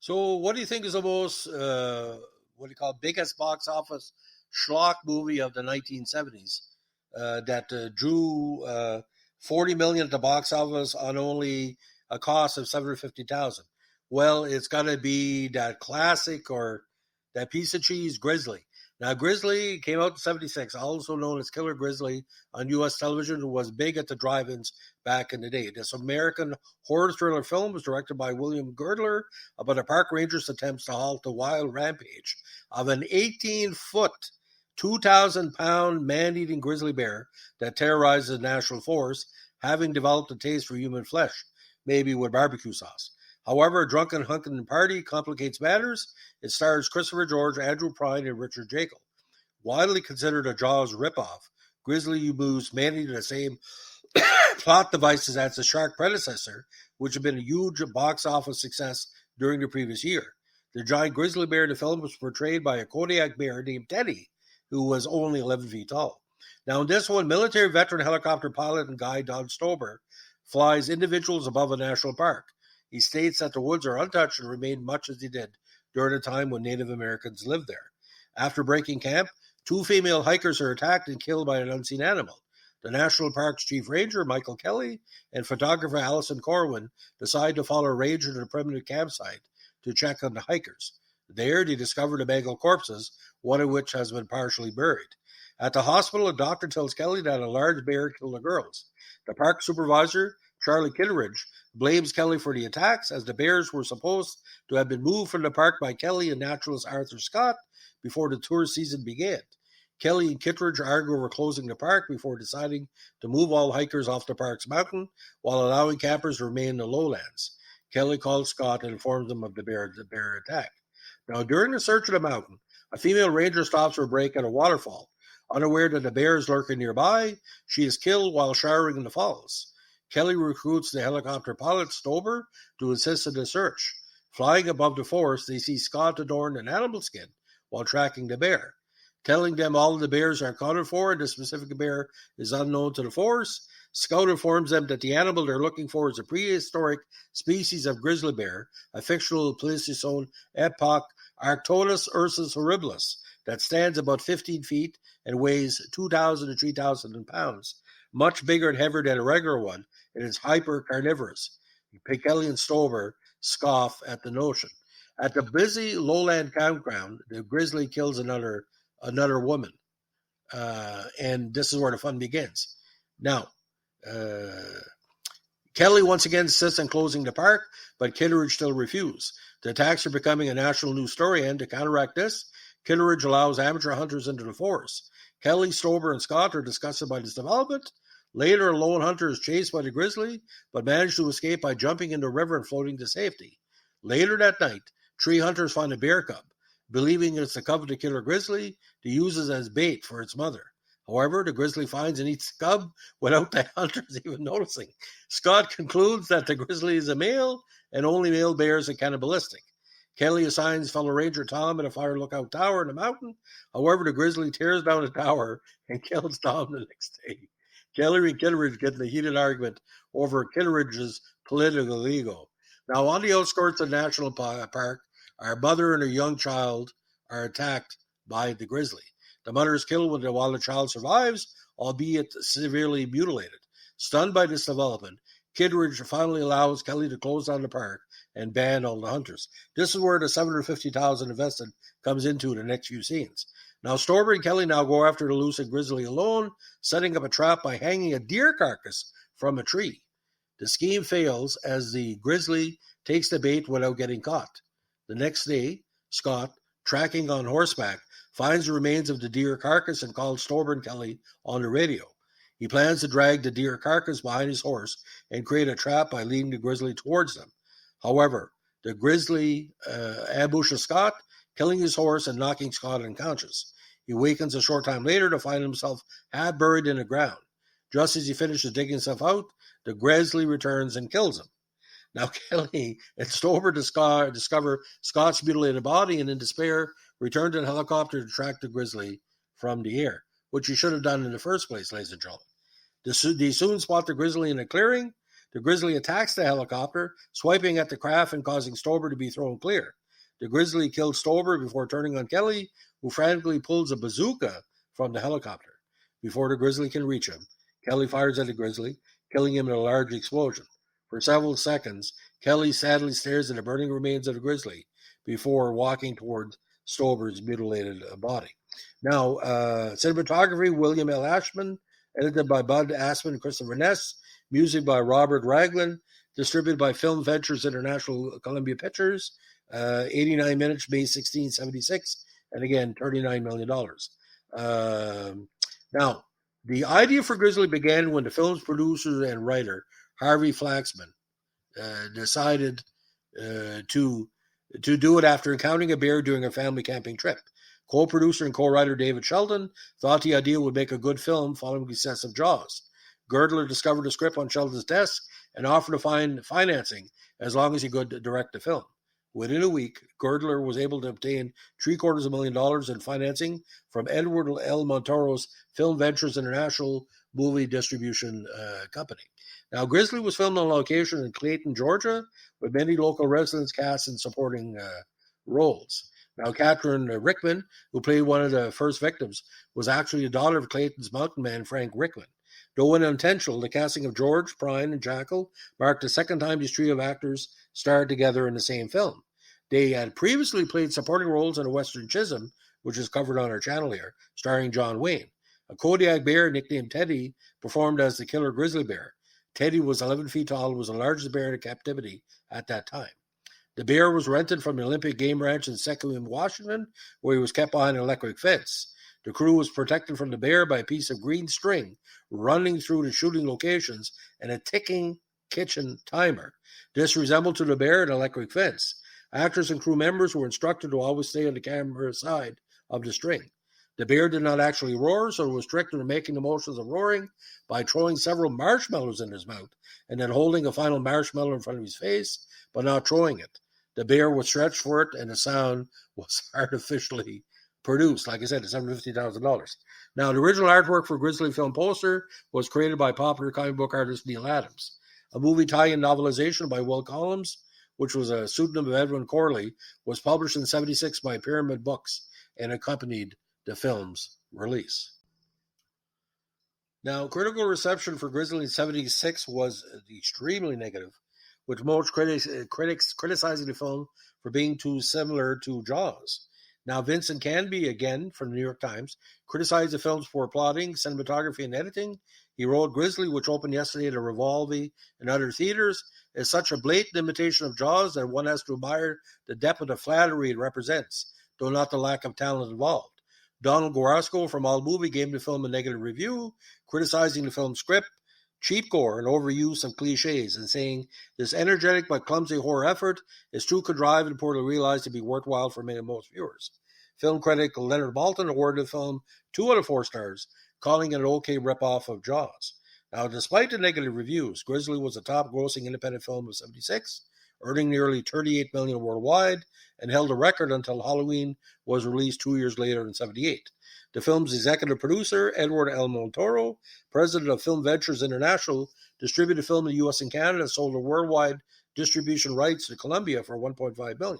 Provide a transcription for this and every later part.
So, what do you think is the most, what do you call, biggest box office schlock movie of the 1970s that drew 40 million at the box office on only a cost of 750,000? Well, it's got to be that classic or that piece of cheese, Grizzly. Now, Grizzly came out in 76, also known as Killer Grizzly on U.S. television, was big at the drive-ins back in the day. This American horror thriller film was directed by William Girdler about a park ranger's attempts to halt the wild rampage of an 18-foot, 2,000-pound man-eating grizzly bear that terrorizes the national forest, having developed a taste for human flesh, maybe with barbecue sauce. However, a drunken hunting party complicates matters. It stars Christopher George, Andrew Prine, and Richard Jekyll. Widely considered a Jaws ripoff, Grizzly used many of the same plot devices as the Shark predecessor, which had been a huge box office success during the previous year. The giant grizzly bear in the film was portrayed by a Kodiak bear named Teddy, who was only 11 feet tall. Now, in this one, military veteran helicopter pilot and guide Don Stober flies individuals above a national park. He states that the woods are untouched and remain much as they did during a time when Native Americans lived there. After breaking camp, 2 female hikers are attacked and killed by an unseen animal. The National Park's chief ranger, Michael Kelly, and photographer Alison Corwin decide to follow a ranger to the primitive campsite to check on the hikers. There, they discover the mangled corpses, one of which has been partially buried. At the hospital, a doctor tells Kelly that a large bear killed the girls. The park supervisor, Charlie Kitteridge, blames Kelly for the attacks, as the bears were supposed to have been moved from the park by Kelly and naturalist Arthur Scott before the tour season began. Kelly and Kittredge argue over closing the park before deciding to move all hikers off the park's mountain while allowing campers to remain in the lowlands. Kelly calls Scott and informs them of the bear attack. Now, during the search of the mountain, a female ranger stops for a break at a waterfall. Unaware that the bear is lurking nearby, she is killed while showering in the falls. Kelly recruits the helicopter pilot, Stober, to assist in the search. Flying above the forest, they see Scott adorned in animal skin while tracking the bear. Telling them all of the bears are accounted for and the specific bear is unknown to the forest, Scout informs them that the animal they're looking for is a prehistoric species of grizzly bear, a fictional Pleistocene epoch Arctodus ursus horribilis that stands about 15 feet and weighs 2,000 to 3,000 pounds, much bigger and heavier than a regular one, and is hyper-carnivorous. Kelly and Stover scoff at the notion. At the busy lowland campground, the grizzly kills another woman. And this is where the fun begins. Now, Kelly once again insists on closing the park, but Kitteridge still refuses. The attacks are becoming a national news story, and to counteract this, Kitteridge allows amateur hunters into the forest. Kelly, Stober, and Scott are disgusted by this development. Later, a lone hunter is chased by the grizzly, but manages to escape by jumping into the river and floating to safety. Later that night, 3 hunters find a bear cub. Believing it's the cub of the killer grizzly, they use it as bait for its mother. However, the grizzly finds and eats the cub without the hunters even noticing. Scott concludes that the grizzly is a male, and only male bears are cannibalistic. Kelly assigns fellow ranger Tom at a fire lookout tower in the mountain. However, the grizzly tears down the tower and kills Tom the next day. Kelly and Kitteridge get in a heated argument over Kitteridge's political ego. Now, on the outskirts of the national park, our mother and her young child are attacked by the grizzly. The mother is killed while the child survives, albeit severely mutilated. Stunned by this development, Kitteridge finally allows Kelly to close down the park and ban all the hunters. This is where the $750,000 invested comes into the next few scenes. Now, Stober and Kelly now go after the elusive grizzly alone, setting up a trap by hanging a deer carcass from a tree. The scheme fails as the grizzly takes the bait without getting caught. The next day, Scott, tracking on horseback, finds the remains of the deer carcass and calls Stober and Kelly on the radio. He plans to drag the deer carcass behind his horse and create a trap by leading the grizzly towards them. However, the grizzly ambushes Scott, killing his horse and knocking Scott unconscious. He awakens a short time later to find himself half buried in the ground. Just as he finishes digging himself out, the grizzly returns and kills him. Now, Kelly and Stober discover Scott's mutilated body and, in despair, return to the helicopter to track the grizzly from the air, which he should have done in the first place, ladies and gentlemen. They soon spot the grizzly in a clearing. The Grizzly attacks the helicopter, swiping at the craft and causing Stober to be thrown clear. The Grizzly kills Stober before turning on Kelly, who frantically pulls a bazooka from the helicopter. Before the Grizzly can reach him, Kelly fires at the Grizzly, killing him in a large explosion. For several seconds, Kelly sadly stares at the burning remains of the Grizzly before walking toward Stober's mutilated body. Now, cinematography, William L. Ashman, edited by Bud Asman and Christopher Ness, music by Robert Raglan, distributed by Film Ventures International Columbia Pictures, 89 minutes, May 1676, and again, $39 million. Now, the idea for Grizzly began when the film's producer and writer, Harvey Flaxman, decided to do it after encountering a bear during a family camping trip. Co-producer and co-writer David Sheldon thought the idea would make a good film following the success of Jaws. Girdler discovered the script on Sheldon's desk and offered to find financing as long as he could direct the film. Within a week, Girdler was able to obtain $750,000 in financing from Edward L. Montoro's Film Ventures International movie distribution company. Now, Grizzly was filmed on location in Clayton, Georgia, with many local residents cast in supporting roles. Now, Catherine Rickman, who played one of the first victims, was actually the daughter of Clayton's mountain man, Frank Rickman. Though unintentional, the casting of George, Prine, and Jackal marked the second time these trio of actors starred together in the same film. They had previously played supporting roles in A Western Chisholm, which is covered on our channel here, starring John Wayne. A Kodiak bear nicknamed Teddy performed as the killer grizzly bear. Teddy was 11 feet tall and was the largest bear in captivity at that time. The bear was rented from the Olympic Game Ranch in Sequim, Washington, where he was kept behind an electric fence. The crew was protected from the bear by a piece of green string running through the shooting locations and a ticking kitchen timer. This resembled to the bear an electric fence. Actors and crew members were instructed to always stay on the camera side of the string. The bear did not actually roar, so it was tricked into making the motions of roaring by throwing several marshmallows in his mouth and then holding a final marshmallow in front of his face, but not throwing it. The bear was stretched for it, and the sound was artificially produced. Like I said, it's $750,000. Now, the original artwork for Grizzly film poster was created by popular comic book artist Neil Adams. A movie tie-in novelization by Will Collins, which was a pseudonym of Edwin Corley, was published in 1976 by Pyramid Books and accompanied the film's release. Now, critical reception for Grizzly in 1976 was extremely negative, with most critics criticizing the film for being too similar to Jaws. Now, Vincent Canby, again from the New York Times, criticized the film's poor plotting, cinematography, and editing. He wrote, Grizzly, which opened yesterday at a Revolvi and other theaters, is such a blatant imitation of Jaws that one has to admire the depth of the flattery it represents, though not the lack of talent involved. Donald Guarasco from AllMovie gave the film a negative review, criticizing the film's script, cheap gore, and overuse of cliches, and saying, this energetic but clumsy horror effort is too contrived and poorly realized to be worthwhile for most viewers. Film critic Leonard Maltin awarded the film 2 out of 4 stars, calling it an okay ripoff of Jaws. Now, despite the negative reviews, Grizzly was the top-grossing independent film of 1976, earning nearly $38 million worldwide, and held a record until Halloween was released 2 years later in 1978. The film's executive producer, Edward L. Montoro, president of Film Ventures International, distributed the film in the U.S. and Canada and sold the worldwide distribution rights to Columbia for $1.5 million.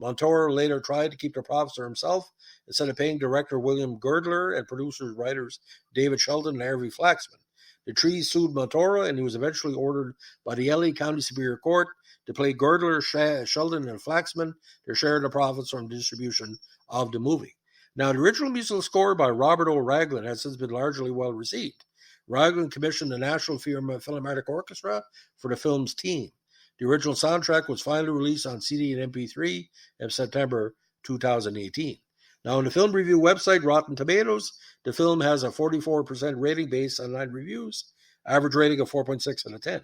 Montoro later tried to keep the profits for himself instead of paying director William Girdler and producers writers David Sheldon and Harvey Flaxman. The trio sued Montoro, and he was eventually ordered by the LA County Superior Court to pay Girdler, Sheldon, and Flaxman to share the profits from the distribution of the movie. Now, the original musical score by Robert O. Raglan has since been largely well received. Raglan commissioned the National Philharmonic Orchestra for the film's theme. The original soundtrack was finally released on CD and MP3 in September 2018. Now, on the film review website Rotten Tomatoes, the film has a 44% rating based on 9 reviews, average rating of 4.6 out of 10.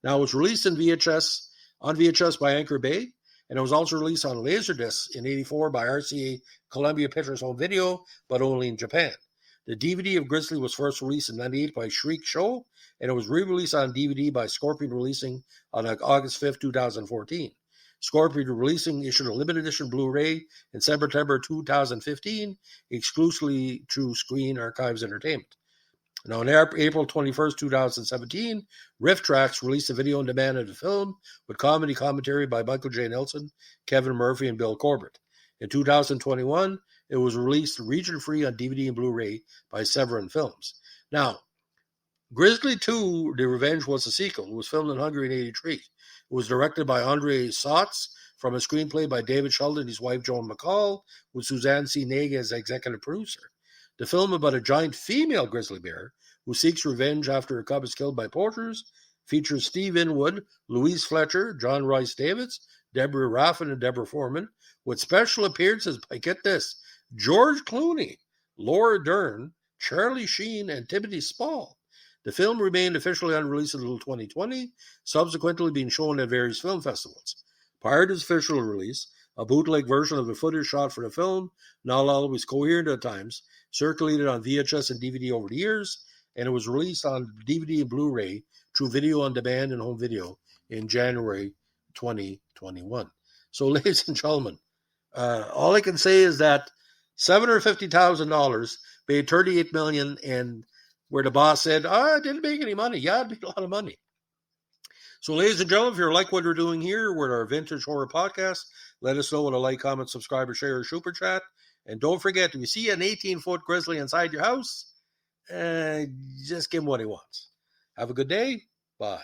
Now, it was released on VHS by Anchor Bay, and it was also released on Laserdisc in 1984 by RCA Columbia Pictures Home Video, but only in Japan. The DVD of Grizzly was first released in 1998 by Shriek Show, and it was re-released on DVD by Scorpion, releasing on August 5, 2014. Scorpion Releasing issued a limited edition Blu-ray in September 2015, exclusively through Screen Archives Entertainment. Now, on April 21st, 2017, Riff Tracks released a video on demand of the film with commentary by Michael J. Nelson, Kevin Murphy, and Bill Corbett. In 2021, it was released region-free on DVD and Blu-ray by Severin Films. Now, Grizzly 2, The Revenge was a sequel. It was filmed in Hungary in 1983. It was directed by Andre Sotz from a screenplay by David Sheldon and his wife Joan McCall, with Suzanne C. Nega as executive producer. The film about a giant female grizzly bear who seeks revenge after her cub is killed by poachers features Steve Inwood, Louise Fletcher, John Rhys Davids, Deborah Raffin, and Deborah Foreman, with special appearances by, get this, George Clooney, Laura Dern, Charlie Sheen, and Timothy Spall. The film remained officially unreleased until 2020, subsequently being shown at various film festivals. Prior to its official release, a bootleg version of the footage shot for the film, not always coherent at times, circulated on VHS and DVD over the years, and it was released on DVD and Blu-ray through Video on Demand and Home Video in January 2021. So, ladies and gentlemen, all I can say is that $750,000 paid $38 million, and where the boss said, it didn't make any money. Yeah, it made a lot of money. So, ladies and gentlemen, if you like what we're doing here with our Vintage Horror Podcast, let us know with a like, comment, subscribe, or share, or super chat. And don't forget, if you see an 18-foot grizzly inside your house, just give him what he wants. Have a good day. Bye.